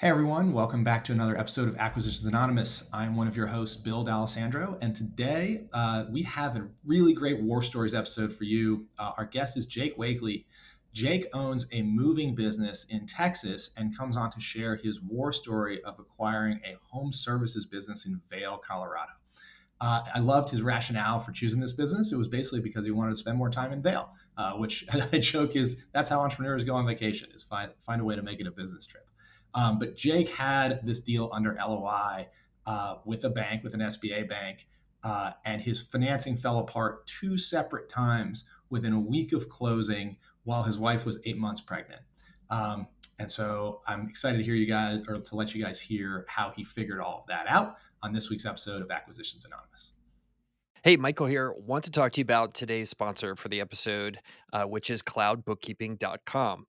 Hey everyone, welcome back to another episode of Acquisitions Anonymous. I'm one of your hosts, Bill D'Alessandro, and today we have a really great War Stories episode for you. Our guest is Jake Wakely. Jake owns a moving business in Texas and comes on to share his war story of acquiring a home services business in Vail, Colorado. I loved his rationale for choosing this business. It was basically because he wanted to spend more time in Vail, which I joke is that's how entrepreneurs go on vacation, is find a way to make it a business trip. But Jake had this deal under LOI with a bank, with an SBA bank, and his financing fell apart two separate times within a week of closing while his wife was 8 months pregnant. And so I'm excited to hear you guys, or to let you guys hear how he figured all of that out on this week's episode of Acquisitions Anonymous. Hey, Michael here. Want to talk to you about today's sponsor for the episode, which is cloudbookkeeping.com.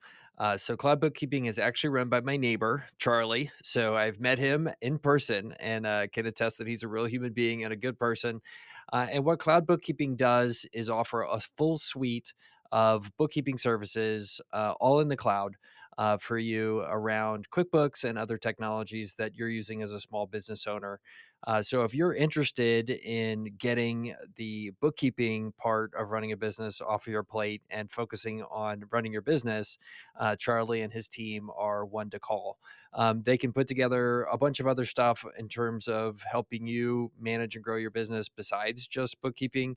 So, Cloud Bookkeeping is actually run by my neighbor, Charlie. So, I've met him in person and can attest that he's a real human being and a good person. And what Cloud Bookkeeping does is offer a full suite of bookkeeping services, all in the cloud. For you around QuickBooks and other technologies that you're using as a small business owner. So if you're interested in getting the bookkeeping part of running a business off of your plate and focusing on running your business, Charlie and his team are one to call. They can put together a bunch of other stuff in terms of helping you manage and grow your business besides just bookkeeping,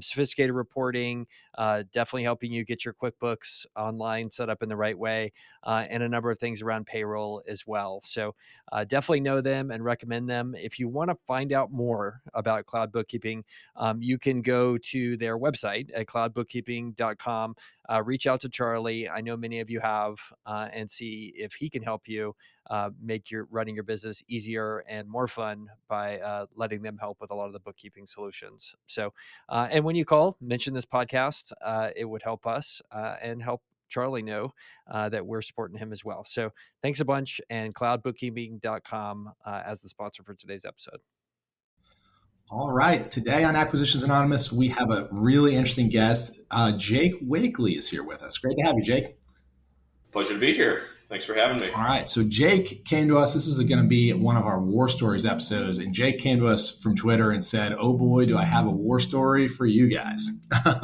sophisticated reporting, definitely helping you get your QuickBooks online set up in the right way, and a number of things around payroll as well. So definitely know them and recommend them. If you want to find out more about Cloud Bookkeeping, you can go to their website at cloudbookkeeping.com. Reach out to Charlie. I know many of you have, and see if he can help you make your running your business easier and more fun by letting them help with a lot of the bookkeeping solutions. So, and when you call, mention this podcast. It would help us and help Charlie know that we're supporting him as well. So thanks a bunch, and cloudbookkeeping.com as the sponsor for today's episode. All right. Today on Acquisitions Anonymous, we have a really interesting guest. Jake Wakely is here with us. Great to have you, Jake. Pleasure to be here. Thanks for having me. All right. So Jake came to us. This is going to be one of our War Stories episodes. And Jake came to us from Twitter and said, "Oh boy, do I have a war story for you guys."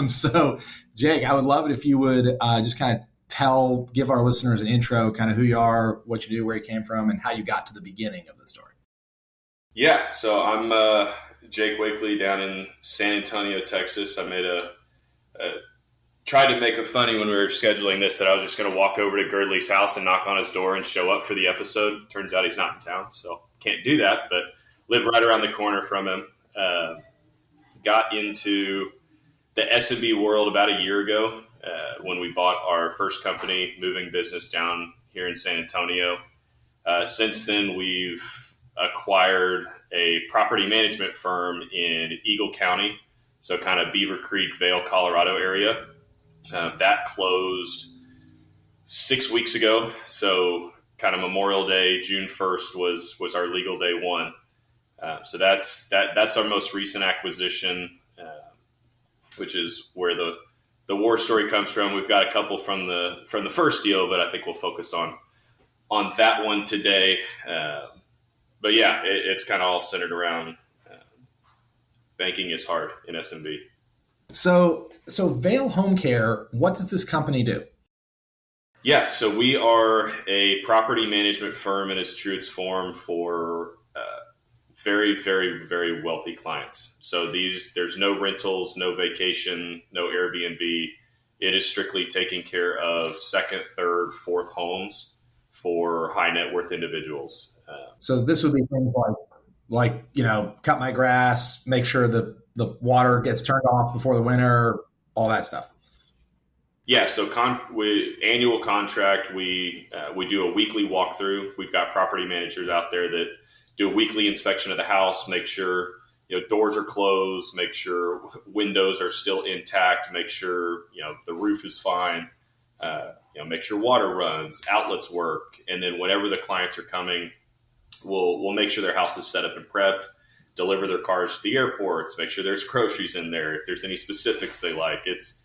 So, Jake, I would love it if you would just kind of give our listeners an intro, kind of who you are, what you do, where you came from, and how you got to the beginning of the story. Yeah. So I'm Jake Wakely down in San Antonio, Texas. I tried to make it funny when we were scheduling this that I was just going to walk over to Girdley's house and knock on his door and show up for the episode. Turns out he's not in town, so can't do that, but live right around the corner from him. Got into the S&B world about a year ago when we bought our first company, moving business down here in San Antonio. Since then, we've acquired a property management firm in Eagle County, so kind of Beaver Creek, Vail, Colorado area. That closed 6 weeks ago. So kind of Memorial Day, June 1st was our legal day one. So that's our most recent acquisition, which is where the war story comes from. We've got a couple from the first deal, but I think we'll focus on that one today. But yeah, it's kind of all centered around banking is hard in SMB. So Vail Home Care, what does this company do? Yeah, so we are a property management firm in its truest form for very, very, very wealthy clients. So there's no rentals, no vacation, no Airbnb. It is strictly taking care of second, third, fourth homes for high net worth individuals. So this would be things like cut my grass, make sure the water gets turned off before the winter, all that stuff. Yeah, so annual contract, we do a weekly walkthrough. We've got property managers out there that do a weekly inspection of the house, make sure doors are closed, make sure windows are still intact, make sure the roof is fine, make sure water runs, outlets work, and then whenever the clients are coming, we'll make sure their house is set up and prepped, deliver their cars to the airports, make sure there's groceries in there. If there's any specifics they like, it's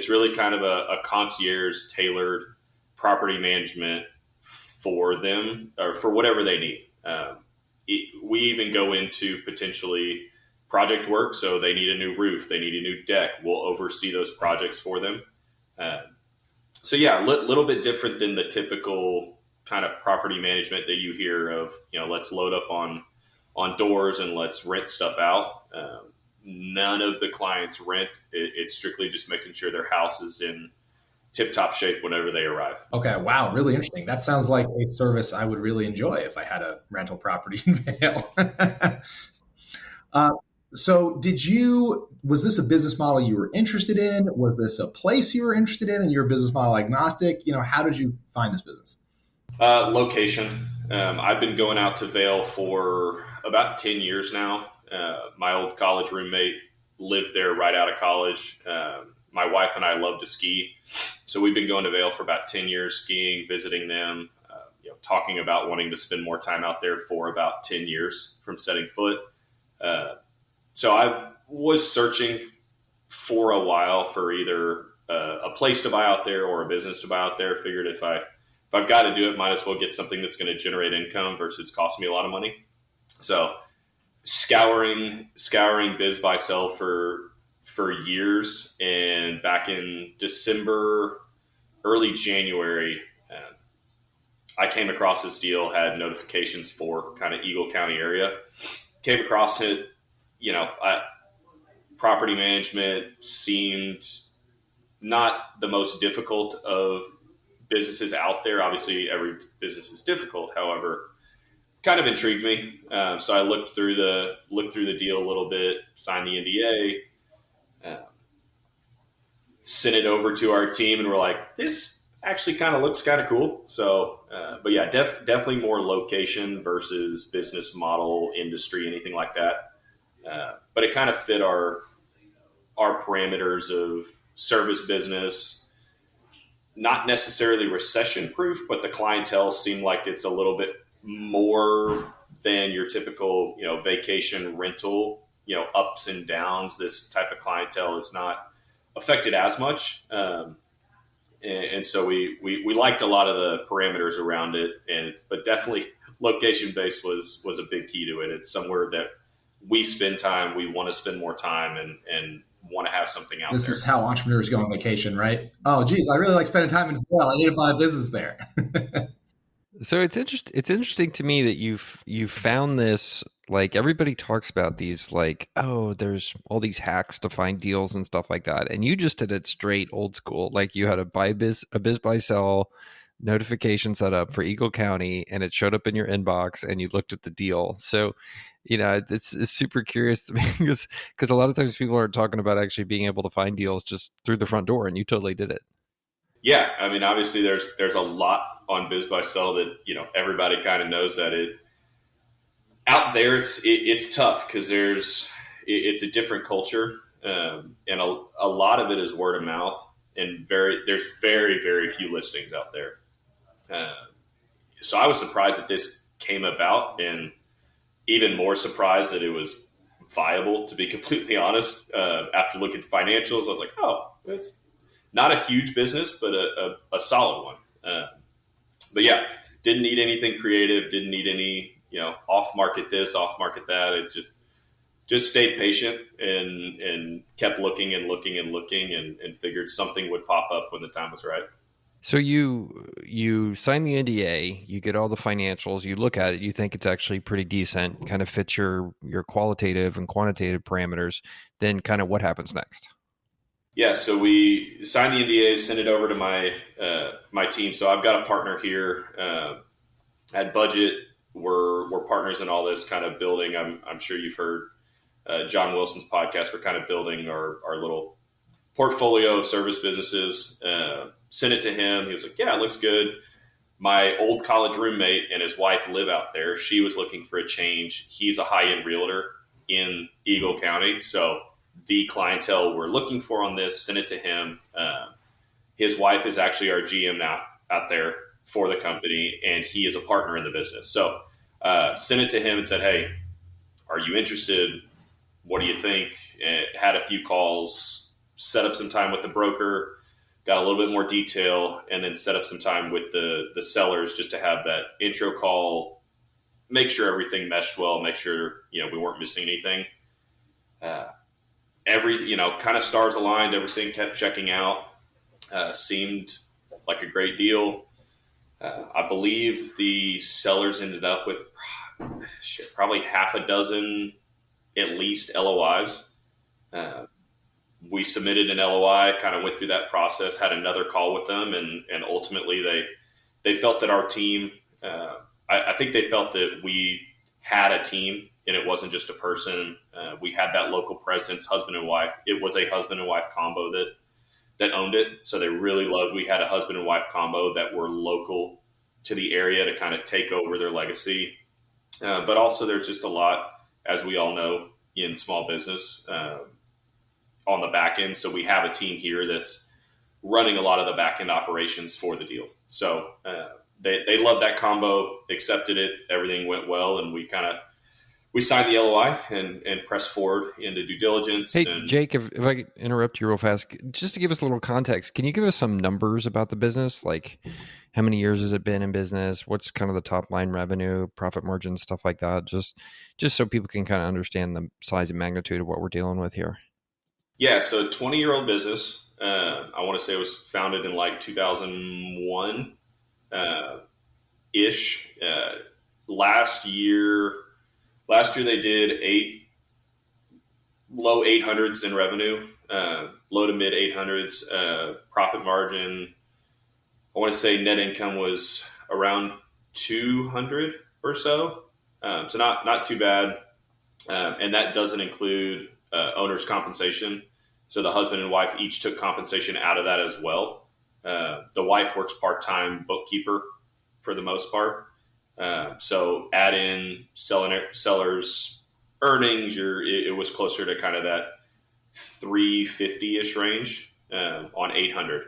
really kind of a concierge tailored property management for them or for whatever they need. We even go into potentially project work. So they need a new roof, they need a new deck. We'll oversee those projects for them. So yeah, a little bit different than the typical kind of property management that you hear of, let's load up on doors and let's rent stuff out. None of the clients rent. It's strictly just making sure their house is in tip-top shape whenever they arrive. Okay. Wow. Really interesting. That sounds like a service I would really enjoy if I had a rental property in Vail. So was this a business model you were interested in? Was this a place you were interested in and you're business model agnostic? How did you find this business? Location. I've been going out to Vail for about 10 years now. My old college roommate lived there right out of college. My wife and I love to ski. So we've been going to Vail for about 10 years, skiing, visiting them, talking about wanting to spend more time out there for about 10 years from setting foot. So I was searching for a while for either a place to buy out there or a business to buy out there. Figured if I've got to do it, might as well get something that's going to generate income versus cost me a lot of money. So scouring biz buy sell for years, and back in December, early January, I came across this deal, had notifications for kind of Eagle County area, came across it. Property management seemed not the most difficult of businesses out there. Obviously, every business is difficult. However, kind of intrigued me. So I looked through the deal a little bit, signed the NDA, sent it over to our team, and we're like, this actually kind of looks kind of cool. So, but yeah, definitely more location versus business model, industry, anything like that. But it kind of fit our parameters of service business, not necessarily recession proof, but the clientele seemed like it's a little bit more than your typical, vacation rental, ups and downs. This type of clientele is not affected as much. And so we liked a lot of the parameters around it, but definitely location based was a big key to it. It's somewhere that we spend time, we want to spend more time and want to have something out there. This is how entrepreneurs go on vacation, right? Oh, geez, I really like spending time in Vail. I need to buy a business there. So it's interesting to me that you've found this. Like, everybody talks about these, like, oh, there's all these hacks to find deals and stuff like that, and you just did it straight old school. Like, you had a biz buy sell notification set up for Eagle County, and it showed up in your inbox, and you looked at the deal. So, it's super curious to me because a lot of times people are talking about actually being able to find deals just through the front door, and you totally did it. Yeah, I mean, obviously there's a lot on biz buy sell that everybody kind of knows that it out there. It's tough because it's a different culture, and a lot of it is word of mouth, and there's very very few listings out there. So I was surprised that this came about, and even more surprised that it was viable. To be completely honest, after looking at the financials, I was like, oh, that's not a huge business, but a solid one. But yeah, didn't need anything creative, didn't need any, off market this, off market that. It just stayed patient and kept looking and looking and looking and figured something would pop up when the time was right. So you sign the NDA, you get all the financials, you look at it, you think it's actually pretty decent, kind of fits your qualitative and quantitative parameters. Then kind of what happens next? Yeah, so we signed the NDA, sent it over to my team. So I've got a partner here at Budget. We're partners in all this kind of building. I'm sure you've heard John Wilson's podcast. We're kind of building our little portfolio of service businesses. Sent it to him. He was like, yeah, it looks good. My old college roommate and his wife live out there. She was looking for a change. He's a high-end realtor in Eagle County. So the clientele we're looking for on this, sent it to him. His wife is actually our GM now out there for the company, and he is a partner in the business. So sent it to him and said, hey, are you interested? What do you think? And had a few calls, set up some time with the broker. got a little bit more detail, and then set up some time with the sellers just to have that intro call, make sure everything meshed well, make sure we weren't missing anything. Kind of stars aligned, everything kept checking out. Seemed like a great deal. I believe the sellers ended up with probably half a dozen at least LOIs. We submitted an LOI, kind of went through that process, had another call with them, and ultimately they felt that our team, I think they felt that we had a team and it wasn't just a person. We had that local presence, husband and wife. It was a husband and wife combo that owned it. So they really loved, we had a husband and wife combo that were local to the area to kind of take over their legacy. But also there's just a lot, as we all know, in small business on the back end. So we have a team here that's running a lot of the back end operations for the deal. So they loved that combo, accepted it, everything went well, and we signed the LOI and pressed forward into due diligence. Hey, Jake, if I could interrupt you real fast, just to give us a little context, can you give us some numbers about the business? Like, how many years has it been in business? What's kind of the top line revenue, profit margin, stuff like that? Just so people can kind of understand the size and magnitude of what we're dealing with here. Yeah, so 20-year-old business. I want to say it was founded in like 2001 ish. Last year they did low 800s in revenue, low to mid 800s. Profit margin, I want to say net income was around 200 or so. So not too bad. And that doesn't include owner's compensation. So the husband and wife each took compensation out of that as well. The wife works part-time bookkeeper for the most part. So add in sellers' earnings, it was closer to kind of that 350-ish range on 800.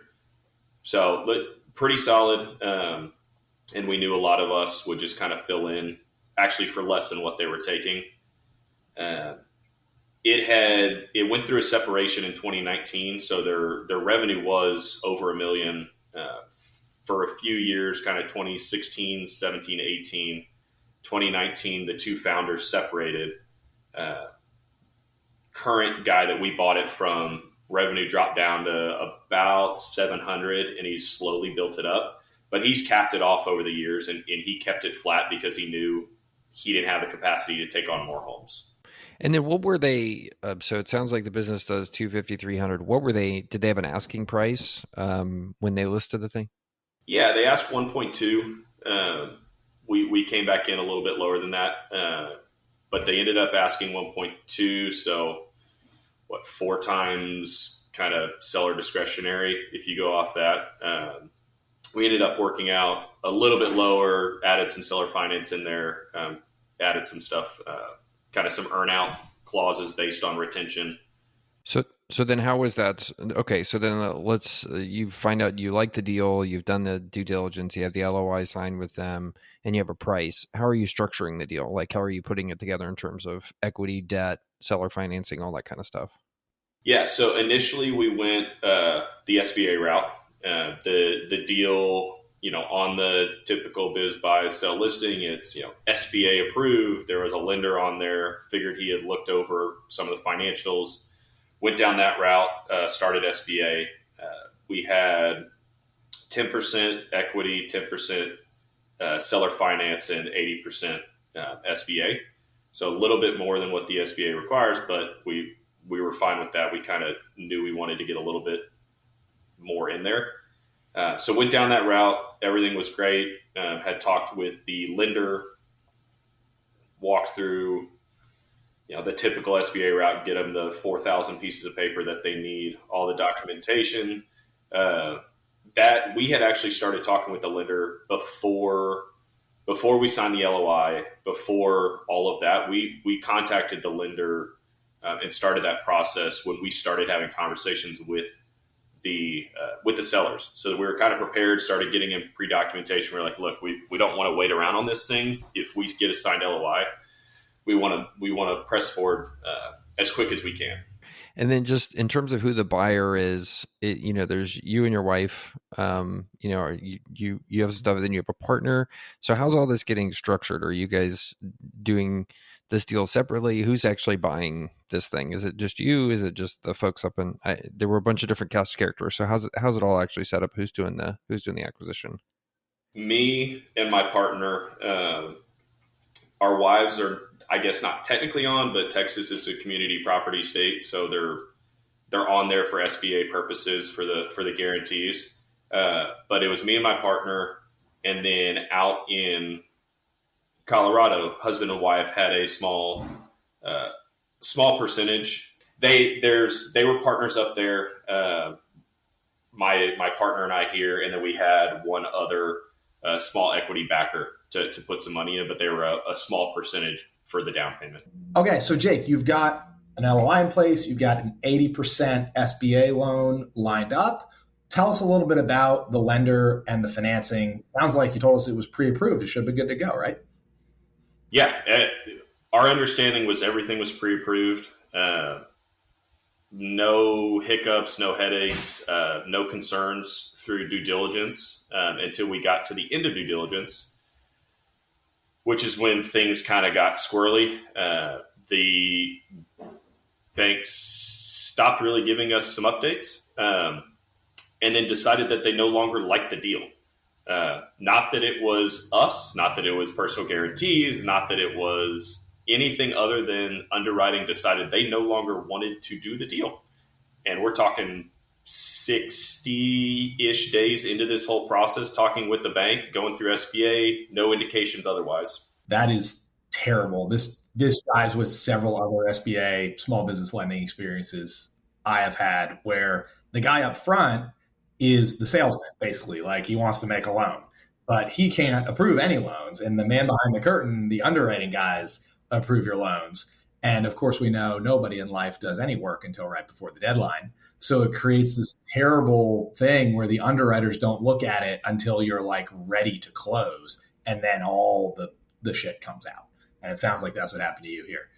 So pretty solid. And we knew a lot of us would just kind of fill in actually for less than what they were taking. It went through a separation in 2019. So their revenue was over $1 million for a few years, kind of 2016, 17, 18, 2019, the two founders separated. Current guy that we bought it from, revenue dropped down to about 700, and he's slowly built it up. But he's capped it off over the years, and he kept it flat because he knew he didn't have the capacity to take on more homes. And then what were they? So it sounds like the business does 250, 300. What were they? Did they have an asking price when they listed the thing? Yeah, they asked 1.2. We came back in a little bit lower than that, but they ended up asking 1.2. So 4 times kind of seller discretionary if you go off that. We ended up working out a little bit lower, added some seller finance in there, added some stuff, kind of some earn out clauses based on retention. So then how was that? Okay. So then you find out you like the deal, you've done the due diligence, you have the LOI signed with them, and you have a price. How are you structuring the deal? Like, how are you putting it together in terms of equity, debt, seller financing, all that kind of stuff? Yeah. So initially we went the SBA route. The deal, on the typical biz buy sell listing, it's, SBA approved. There was a lender on there, figured he had looked over some of the financials, went down that route, started SBA. We had 10% equity, 10% seller finance, and 80% SBA. So a little bit more than what the SBA requires, but we were fine with that. We kind of knew we wanted to get a little bit more in there. So went down that route. Everything was great. Had talked with the lender, walked through the typical SBA route, get them the 4,000 pieces of paper that they need, all the documentation. That we had actually started talking with the lender before we signed the LOI, before all of that. We contacted the lender and started that process when we started having conversations with the sellers. So we were kind of prepared, started getting in pre-documentation. We were like, look, we don't want to wait around on this thing. If we get a signed LOI, we want to press forward as quick as we can. And then just in terms of who the buyer is, there's you and your wife, or you have stuff, then you have a partner. So how's all this getting structured? Are you guys doing this deal separately? Who's actually buying this thing? Is it just you? Is it just the folks up in, there were a bunch of different cast of characters. So how's it all actually set up? Who's doing the acquisition? Me and my partner, our wives are, I guess, not technically on, but Texas is a community property state, so they're on there for SBA purposes for the guarantees. But it was me and my partner, and then out in Colorado, husband and wife had a small percentage. They were partners up there. My partner and I here, and then we had one other small equity backer to put some money in, but they were a small percentage for the down payment. Okay, so Jake, you've got an LOI in place. You've got an 80% SBA loan lined up. Tell us a little bit about the lender and the financing. Sounds like you told us it was pre-approved. It should be good to go, right? Yeah, our understanding was everything was pre-approved. No hiccups, no headaches, no concerns through due diligence until we got to the end of due diligence, which is when things kind of got squirrely. The banks stopped really giving us some updates and then decided that they no longer liked the deal. Not that it was us, not that it was personal guarantees, not that it was anything other than underwriting decided they no longer wanted to do the deal. And we're talking 60-ish days into this whole process, talking with the bank, going through SBA, no indications otherwise. That is terrible. This jives with several other SBA small business lending experiences I have had where the guy up front is the salesman, basically. Like, he wants to make a loan, but he can't approve any loans. And the man behind the curtain, the underwriting guys, approve your loans. And of course, we know nobody in life does any work until right before the deadline. So it creates this terrible thing where the underwriters don't look at it until you're like ready to close. And then all the shit comes out. And it sounds like that's what happened to you here.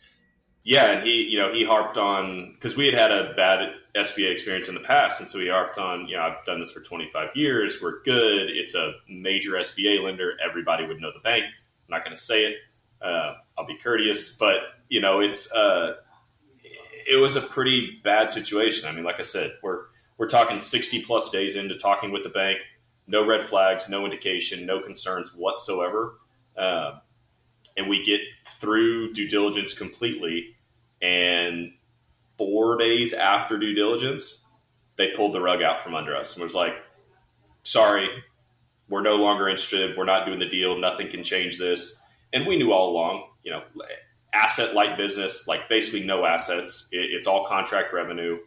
Yeah, and he harped on, because we had a bad SBA experience in the past, and so he harped on, I've done this for 25 years, we're good, it's a major SBA lender, everybody would know the bank. I'm not going to say it, I'll be courteous, but it was a pretty bad situation. I mean, like I said, we're talking 60 plus days into talking with the bank, no red flags, no indication, no concerns whatsoever, and we get through due diligence completely. And 4 days after due diligence, they pulled the rug out from under us and was like, sorry, we're no longer interested. We're not doing the deal. Nothing can change this. And we knew all along, asset light business, like basically no assets. It's all contract revenue.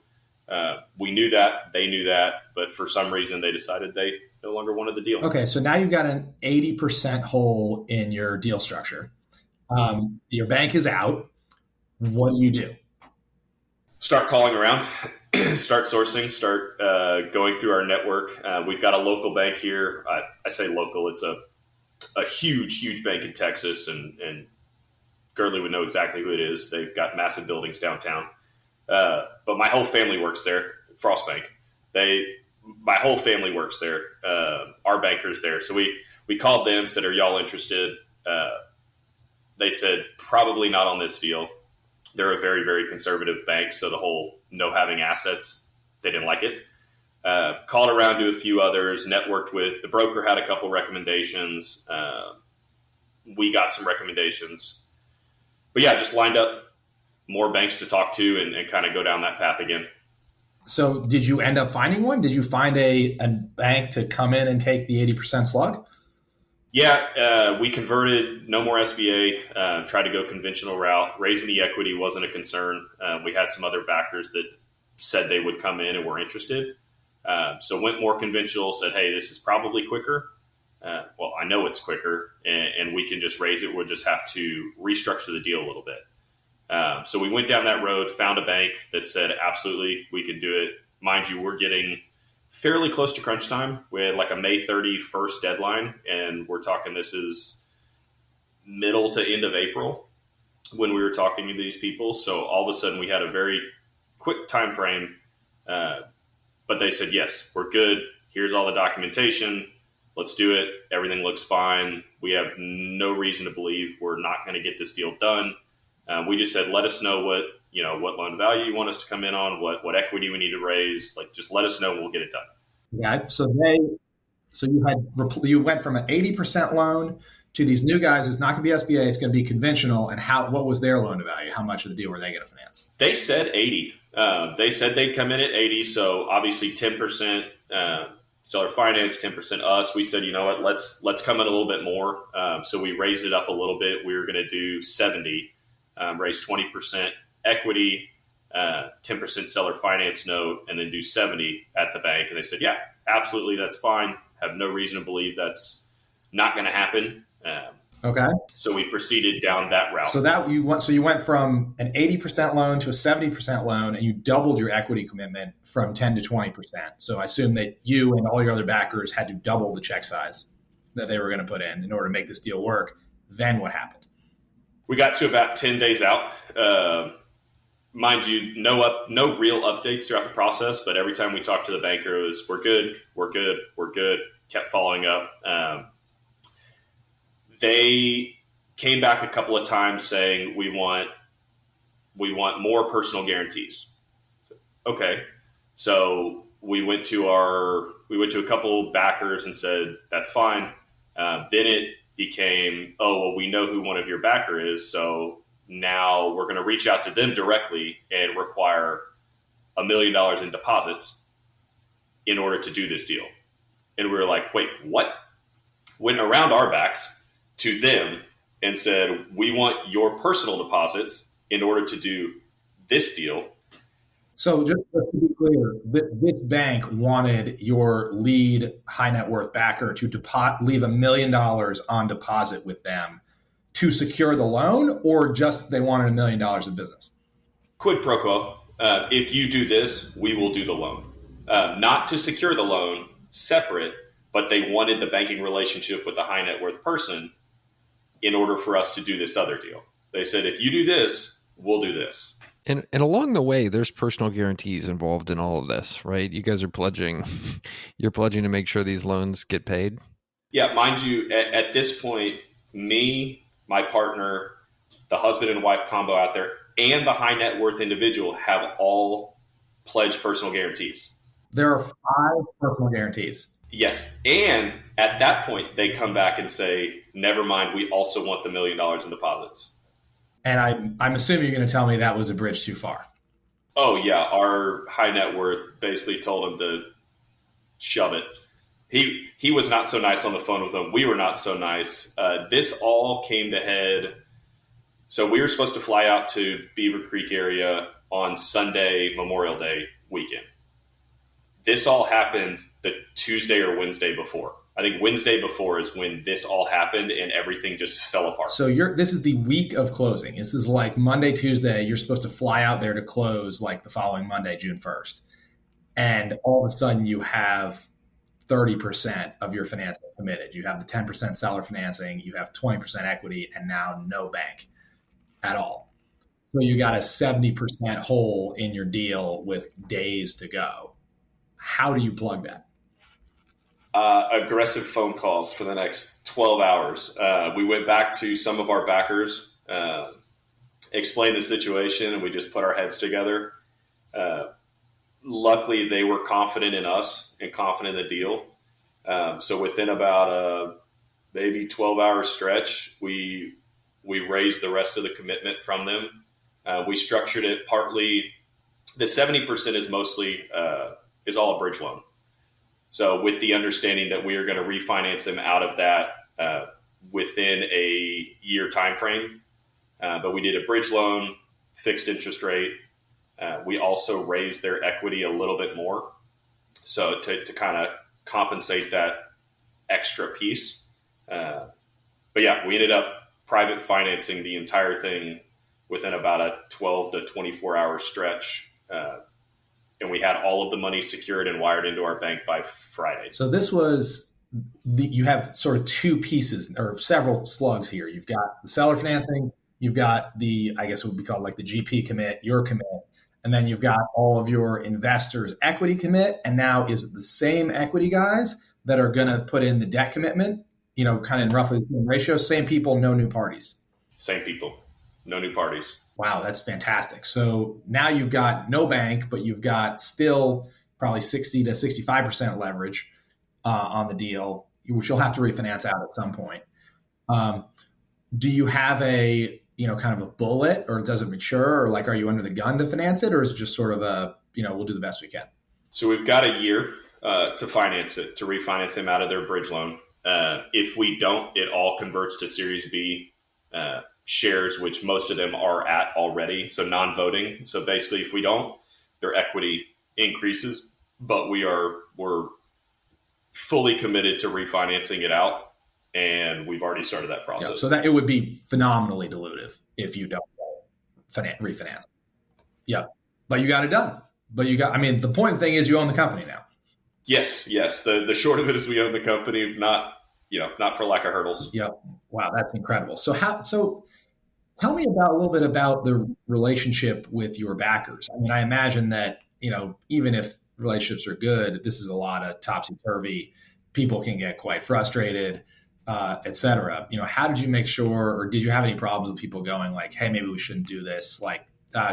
We knew that. They knew that. But for some reason, they decided they no longer wanted the deal. Okay, so now you've got an 80% hole in your deal structure. Your bank is out. What do? Start calling around, start sourcing, start going through our network. We've got a local bank here. I say local. It's a huge, huge bank in Texas, and Girdley would know exactly who it is. They've got massive buildings downtown. But my whole family works there, Frost Bank. My whole family works there. Our banker's there. So we called them, said, are y'all interested? They said, probably not on this deal. They're a very, very conservative bank, so the whole no having assets, they didn't like it. Called around to a few others, networked with, the broker had a couple recommendations. We got some recommendations. But yeah, just lined up more banks to talk to and kind of go down that path again. So did you end up finding one? Did you find a bank to come in and take the 80% slug? Yeah, we converted, no more SBA, tried to go conventional route. Raising the equity wasn't a concern. We had some other backers that said they would come in and were interested. So went more conventional, said, hey, this is probably quicker. Well, I know it's quicker, and we can just raise it. We'll just have to restructure the deal a little bit. So we went down that road, found a bank that said, absolutely, we can do it. Mind you, we're getting fairly close to crunch time. We had like a May 31st deadline, and we're talking this is middle to end of April when we were talking to these people. So all of a sudden we had a very quick time frame. But they said, yes, we're good. Here's all the documentation. Let's do it. Everything looks fine. We have no reason to believe we're not going to get this deal done. We just said, let us know what loan to value you want us to come in on, what equity we need to raise. Like, just let us know and we'll get it done. Yeah. So you went from an 80% loan to these new guys. It's not going to be SBA. It's going to be conventional. And what was their loan to value? How much of the deal were they going to finance? They said 80. They said they'd come in at 80. So obviously 10% seller finance, 10% us. We said, you know what, let's come in a little bit more. So we raised it up a little bit. We were going to do 70, raise 20% equity, 10% seller finance note, and then do 70 at the bank. And they said, yeah, absolutely, that's fine. Have no reason to believe that's not going to happen. Okay. So we proceeded down that route. So you went from an 80% loan to a 70% loan, and you doubled your equity commitment from 10 to 20%. So I assume that you and all your other backers had to double the check size that they were going to put in order to make this deal work. Then what happened? We got to about 10 days out. Mind you, no real updates throughout the process, but every time we talked to the banker, it was, we're good, kept following up. They came back a couple of times saying, we want more personal guarantees. Okay. So we went to a couple backers and said, that's fine. Then it became, oh, well, we know who one of your backer is. So now we're going to reach out to them directly and require $1 million in deposits in order to do this deal. And we were like, wait, what? Went around our backs to them and said, we want your personal deposits in order to do this deal. So just to be clear, this bank wanted your lead high net worth backer to leave $1 million on deposit with them to secure the loan, or just they wanted $1 million in business? Quid pro quo. If you do this, we will do the loan. Not to secure the loan, separate, but they wanted the banking relationship with the high net worth person in order for us to do this other deal. They said, if you do this, we'll do this. And along the way, there's personal guarantees involved in all of this, right? You guys are pledging, you're pledging to make sure these loans get paid. Yeah, mind you, at this point, me, my partner, the husband and wife combo out there, and the high net worth individual have all pledged personal guarantees. There are 5 personal guarantees. Yes. And at that point, they come back and say, never mind, we also want the $1 million in deposits. And I'm assuming you're going to tell me that was a bridge too far. Oh, yeah. Our high net worth basically told him to shove it. He was not so nice on the phone with them. We were not so nice. This all came to head. So we were supposed to fly out to Beaver Creek area on Sunday, Memorial Day weekend. This all happened the Tuesday or Wednesday before. I think Wednesday before is when this all happened and everything just fell apart. So this is the week of closing. This is like Monday, Tuesday. You're supposed to fly out there to close like the following Monday, June 1st. And all of a sudden you have 30% of your financing committed. You have the 10% seller financing, you have 20% equity, and now no bank at all. So you got a 70% hole in your deal with days to go. How do you plug that? Aggressive phone calls for the next 12 hours. We went back to some of our backers, explained the situation, and we just put our heads together. Luckily, they were confident in us and confident in the deal. So within about a maybe 12-hour stretch, we raised the rest of the commitment from them. We structured it partly. The 70% is mostly is all a bridge loan. So with the understanding that we are going to refinance them out of that within a year time frame. But we did a bridge loan, fixed interest rate. We also raised their equity a little bit more. So to kind of compensate that extra piece. But yeah, we ended up private financing the entire thing within about a 12 to 24 hour stretch. And we had all of the money secured and wired into our bank by Friday. So this was, you have sort of 2 pieces or several slugs here. You've got the seller financing, you've got the, I guess what would be called like the GP commit, your commit, And then you've got all of your investors equity commit. And now is it the same equity guys that are going to put in the debt commitment, kind of in roughly the same ratio? Same people, no new parties. Same people, no new parties. Wow, that's fantastic. So now you've got no bank, but you've got still probably 60 to 65% leverage on the deal, which you'll have to refinance out at some point. Do you have a kind of a bullet, or does it mature, or like, are you under the gun to finance it, or is it just sort of we'll do the best we can? So we've got a year to finance it, to refinance them out of their bridge loan. If we don't, it all converts to Series B shares, which most of them are at already, so non-voting. So basically, if we don't, their equity increases, but we're fully committed to refinancing it out, and we've already started that process. Yeah, so that it would be phenomenally dilutive if you don't refinance. Yeah, but you got it done. But the point thing is you own the company now. Yes. The short of it is we own the company, not for lack of hurdles. Yep. Wow, that's incredible. So tell me a little bit about the relationship with your backers. I imagine that, even if relationships are good, this is a lot of topsy-turvy. People can get quite frustrated, et cetera. How did you make sure, or did you have any problems with people going like, hey, maybe we shouldn't do this? Like,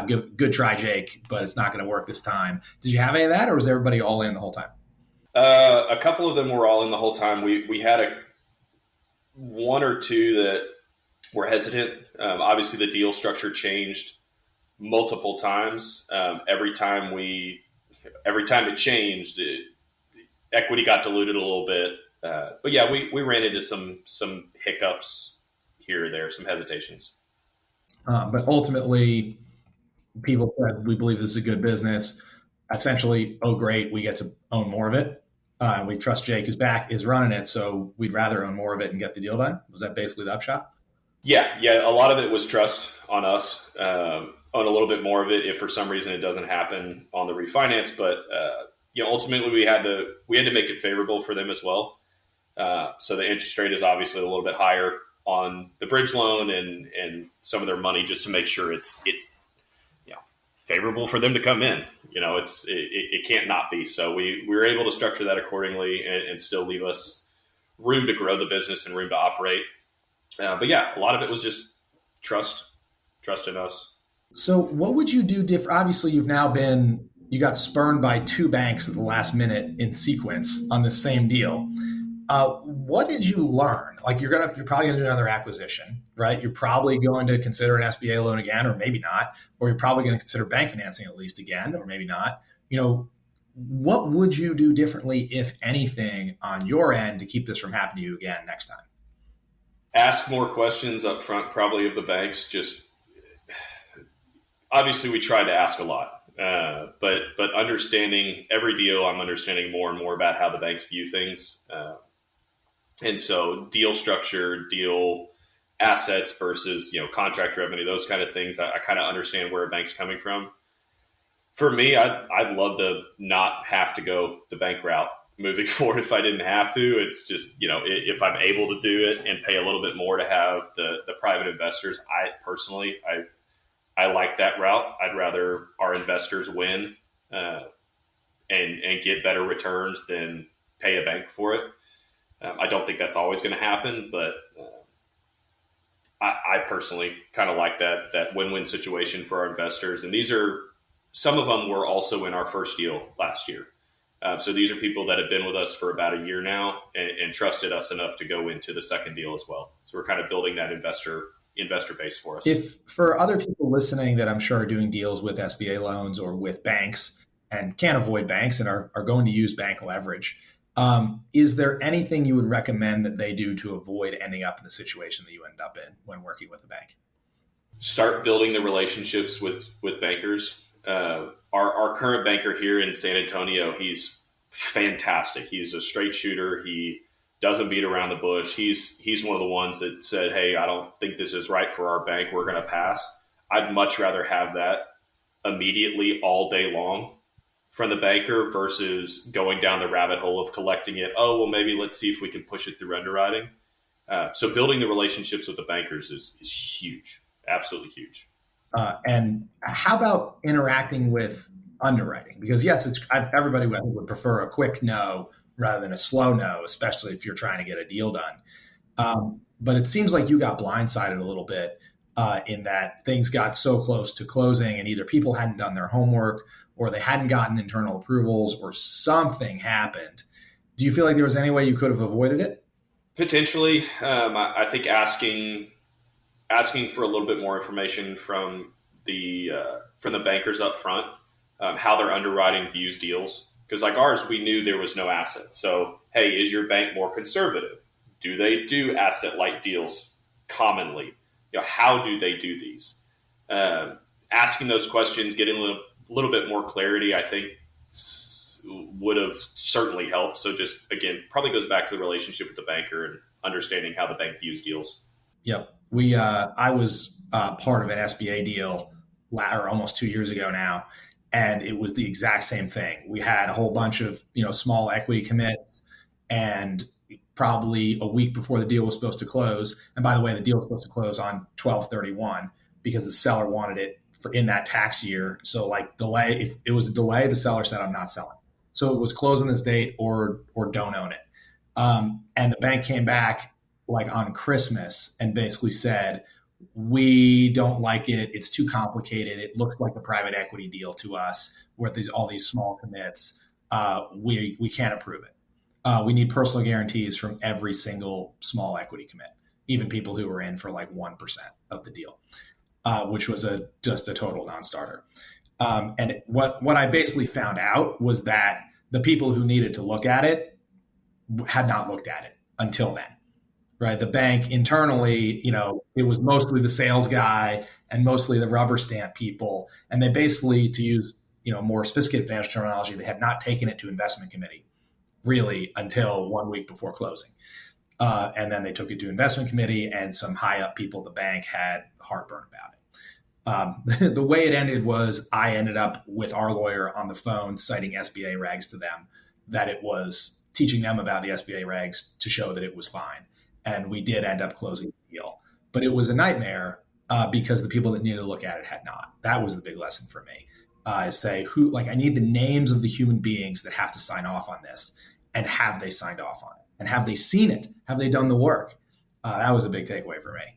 good try, Jake, but it's not going to work this time. Did you have any of that, or was everybody all in the whole time? A couple of them were all in the whole time. We had one or two that were hesitant. Obviously, the deal structure changed multiple times. Every time it changed, equity got diluted a little bit. But yeah, we ran into some hiccups here or there, some hesitations. But ultimately, people said, we believe this is a good business. Essentially, oh, great, we get to own more of it. We trust Jake is running it, so we'd rather own more of it and get the deal done. Was that basically the upshot? Yeah. A lot of it was trust on us. Own a little bit more of it if for some reason it doesn't happen on the refinance. But ultimately we had to make it favorable for them as well. So the interest rate is obviously a little bit higher on the bridge loan and some of their money, just to make sure it's favorable for them to come in. It can't not be. So we were able to structure that accordingly and still leave us room to grow the business and room to operate. But yeah, a lot of it was just trust in us. So what would you do different? Obviously, you got spurned by two banks at the last minute in sequence on the same deal. What did you learn? Like you're probably going to do another acquisition, right? You're probably going to consider an SBA loan again, or maybe not, or you're probably going to consider bank financing at least again, or maybe not. What would you do differently, if anything, on your end to keep this from happening to you again next time? Ask more questions up front, probably of the banks. Just obviously we tried to ask a lot, but understanding every deal, I'm understanding more and more about how the banks view things. And so deal structure, deal assets versus, contract revenue, those kind of things. I kind of understand where a bank's coming from. For me, I'd love to not have to go the bank route moving forward if I didn't have to. It's just, if I'm able to do it and pay a little bit more to have the private investors, I like that route. I'd rather our investors win and get better returns than pay a bank for it. I don't think that's always going to happen, but I personally kind of like that win-win situation for our investors. And some of them were also in our first deal last year. So these are people that have been with us for about a year now and trusted us enough to go into the second deal as well. So we're kind of building that investor base for us. If for other people listening that I'm sure are doing deals with SBA loans or with banks and can't avoid banks and are going to use bank leverage, is there anything you would recommend that they do to avoid ending up in the situation that you ended up in when working with the bank? Start building the relationships with bankers. Our current banker here in San Antonio, he's fantastic. He's a straight shooter. He doesn't beat around the bush. He's one of the ones that said, hey, I don't think this is right for our bank. We're going to pass. I'd much rather have that immediately all day long from the banker versus going down the rabbit hole of collecting it. Oh, well, maybe let's see if we can push it through underwriting. So building the relationships with the bankers is huge, absolutely huge. And how about interacting with underwriting? Because yes, everybody I think would prefer a quick no rather than a slow no, especially if you're trying to get a deal done. But it seems like you got blindsided a little bit in that things got so close to closing, and either people hadn't done their homework, or they hadn't gotten internal approvals, or something happened. Do you feel like there was any way you could have avoided it? Potentially, I think asking for a little bit more information from the bankers up front, how their underwriting views deals. Because like ours, we knew there was no asset. So, hey, is your bank more conservative? Do they do asset light deals commonly? How do they do these? Asking those questions, getting a little bit more clarity, I think would have certainly helped. So just again, probably goes back to the relationship with the banker and understanding how the bank views deals. Yep. I was part of an SBA deal almost 2 years ago now, and it was the exact same thing. We had a whole bunch of small equity commits, and probably a week before the deal was supposed to close. And by the way, the deal was supposed to close on 12/31 because the seller wanted it in that tax year. So like delay, if it was a delay, the seller said, "I'm not selling." So it was close on this date or don't own it. And the bank came back like on Christmas and basically said, "We don't like it. It's too complicated. It looks like a private equity deal to us with all these small commits. We can't approve it. We need personal guarantees from every single small equity commit, even people who were in for like 1% of the deal," which was just a total non-starter. And what I basically found out was that the people who needed to look at it had not looked at it until then. Right. The bank internally, it was mostly the sales guy and mostly the rubber stamp people. And they basically, to use, more sophisticated financial terminology, they had not taken it to investment committee really until 1 week before closing. And then they took it to investment committee, and some high up people at the bank had heartburn about it. The way it ended was I ended up with our lawyer on the phone citing SBA regs to them, that it was teaching them about the SBA regs to show that it was fine. And we did end up closing the deal. But it was a nightmare because the people that needed to look at it had not. That was the big lesson for me. I need the names of the human beings that have to sign off on this. And have they signed off on it? And have they seen it? Have they done the work? That was a big takeaway for me.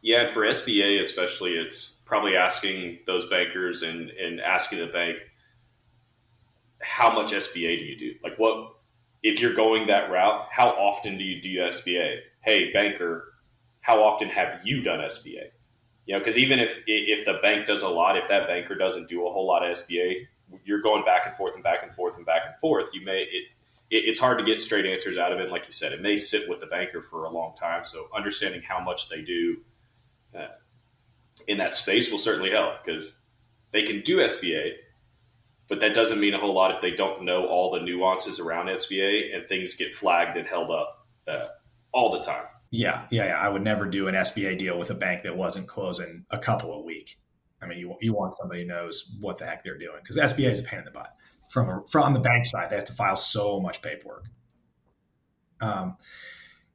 Yeah, and for SBA especially, it's probably asking those bankers and asking the bank, how much SBA do you do? Like if you're going that route, how often do you do SBA? Hey, banker, how often have you done SBA? Because even if the bank does a lot, if that banker doesn't do a whole lot of SBA, you're going back and forth and back and forth and back and forth. It's hard to get straight answers out of it. And like you said, it may sit with the banker for a long time. So understanding how much they do in that space will certainly help, because they can do SBA, but that doesn't mean a whole lot if they don't know all the nuances around SBA, and things get flagged and held up all the time. Yeah. I would never do an SBA deal with a bank that wasn't closing a couple a week. I mean, you want somebody who knows what the heck they're doing, because SBA is a pain in the butt. From the bank side, they have to file so much paperwork.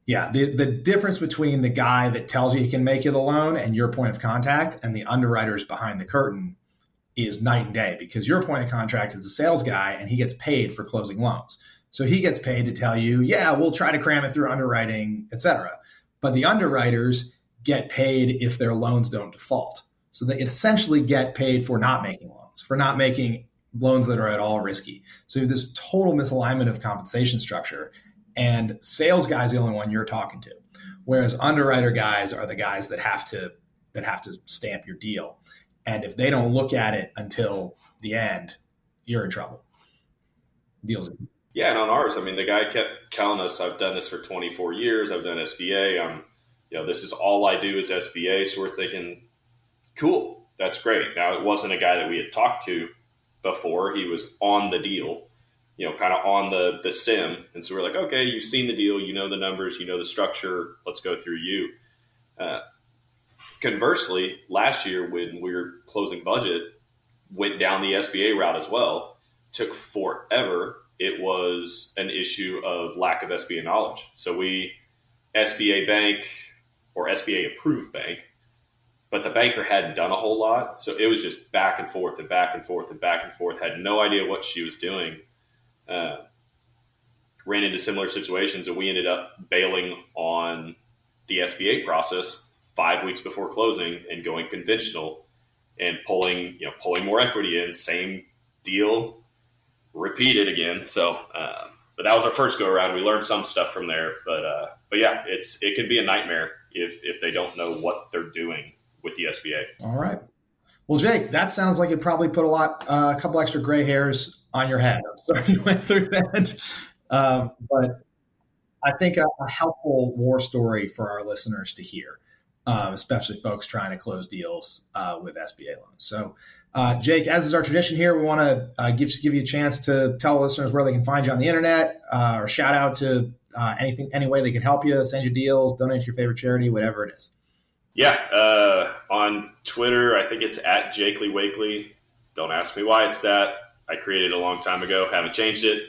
The difference between the guy that tells you he can make you the loan and your point of contact and the underwriters behind the curtain is night and day, because your point of contact is a sales guy and he gets paid for closing loans. So he gets paid to tell you, yeah, we'll try to cram it through underwriting, et cetera. But the underwriters get paid if their loans don't default. So they essentially get paid for not making loans, for not making loans that are at all risky. So you have this total misalignment of compensation structure, and sales guys are the only one you're talking to. Whereas underwriter guys are the guys that have to stamp your deal. And if they don't look at it until the end, you're in trouble. Deals. Yeah, and on ours, I mean, the guy kept telling us, I've done this for 24 years. I've done SBA. This is all I do is SBA. So we're thinking, cool, that's great. Now, it wasn't a guy that we had talked to before. He was on the deal, kind of on the sim. And so we're like, okay, you've seen the deal. You know the numbers. You know the structure. Let's go through you. Conversely, last year when we were closing budget, went down the SBA route as well. Took forever. It was an issue of lack of SBA knowledge. So SBA bank or SBA approved bank, but the banker hadn't done a whole lot. So it was just back and forth and back and forth and back and forth. Had no idea what she was doing. Ran into similar situations, and we ended up bailing on the SBA process 5 weeks before closing and going conventional and pulling more equity in. Same deal, repeated again. So, but that was our first go around. We learned some stuff from there, but yeah, it can be a nightmare if they don't know what they're doing with the SBA. All right. Well, Jake, that sounds like it probably put a couple extra gray hairs on your head. I'm sorry you went through that. But I think a helpful war story for our listeners to hear, especially folks trying to close deals with SBA loans. So, Jake, as is our tradition here, we want to give you a chance to tell listeners where they can find you on the internet, or shout out to any way they can help you, send you deals, donate to your favorite charity, whatever it is. Yeah, on Twitter, I think it's at Jakely Wakely. Don't ask me why it's that. I created it a long time ago, haven't changed it.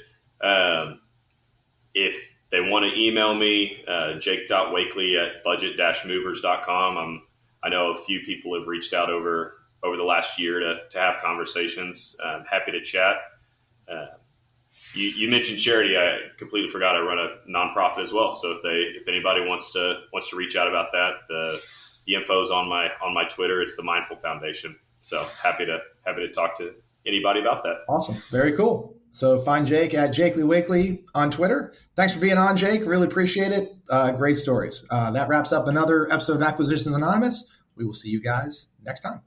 If they want to email me, jake.wakely@budget-movers.com. I know a few people have reached out over the last year to have conversations. I'm happy to chat. You mentioned charity. I completely forgot I run a nonprofit as well. So if anybody wants to reach out about that, the info's on my Twitter. It's the Mindful Foundation. So happy to talk to anybody about that. Awesome. Very cool. So find Jake at Jakely Wakely on Twitter. Thanks for being on, Jake. Really appreciate it. Great stories. That wraps up another episode of Acquisitions Anonymous. We will see you guys next time.